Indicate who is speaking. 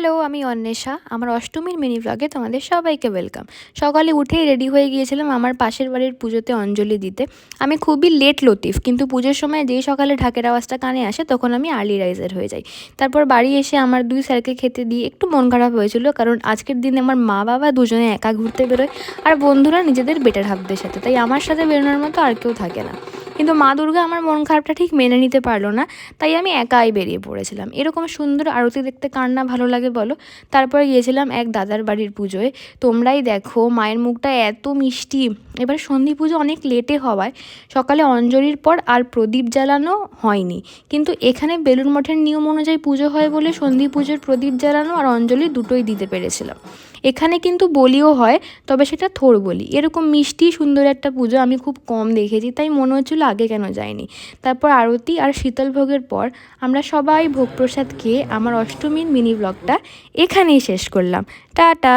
Speaker 1: Hello, আমি অন্বেষা। আমার অষ্টমীর মিনি ব্লগে তোমাদের সবাইকে ওয়েলকাম। সকালে উঠেই রেডি হয়ে গিয়েছিলাম আমার পাশের বাড়ির পুজোতে অঞ্জলি দিতে। আমি খুবই লেট লতিফ, কিন্তু পুজোর সময় যেই সকালে ঢাকের আওয়াজটা কানে আসে তখন আমি আর্লি রাইজার হয়ে যাই। তারপর বাড়ি এসে আমার 2 স্যারকে খেতে দিয়ে একটু মন খারাপ হয়েছিল, কারণ আজকের দিনে আমার মা বাবা দুজনে একা ঘুরতে বেরোয় আর বন্ধুরা নিজেদের বেটার হাফদের সাথে, তাই আমার সাথে বেরোনোর মতো আর কেউ থাকে না। কিন্তু মা দুর্গা আমার মন খারাপটা ঠিক মেনে নিতে পারলো না, তাই আমি একাই বেরিয়ে পড়েছিলাম। এরকম সুন্দর আরতি দেখতে কার না ভালো লাগে বলো। তারপরে গিয়েছিলাম এক দাদার বাড়ির পুজোয়। তোমরাই দেখো মায়ের মুখটা এত মিষ্টি। এবার সন্ধি পুজো অনেক লেটে হওয়ায় সকালে অঞ্জলির পর আর প্রদীপ জ্বালানো হয়নি, কিন্তু এখানে বেলুড় মঠের নিয়ম অনুযায়ী পুজো হয় বলে সন্ধি পুজোর প্রদীপ জ্বালানো আর অঞ্জলি দুটোই দিতে পেরেছিলাম। এখানে কিন্তু বলিও হয়, তবে সেটা থোড় বলি। এরকম মিষ্টি সুন্দর একটা পুজো আমি খুব কম দেখেছি, তাই মনে হচ্ছিলো আগে কেন যায়নি। তারপর আরতি আর শীতল ভোগের পর আমরা সবাই ভোগ প্রসাদ খেয়ে আমার অষ্টমীর মিনি ব্লগটা এখানেই শেষ করলাম। টাটা।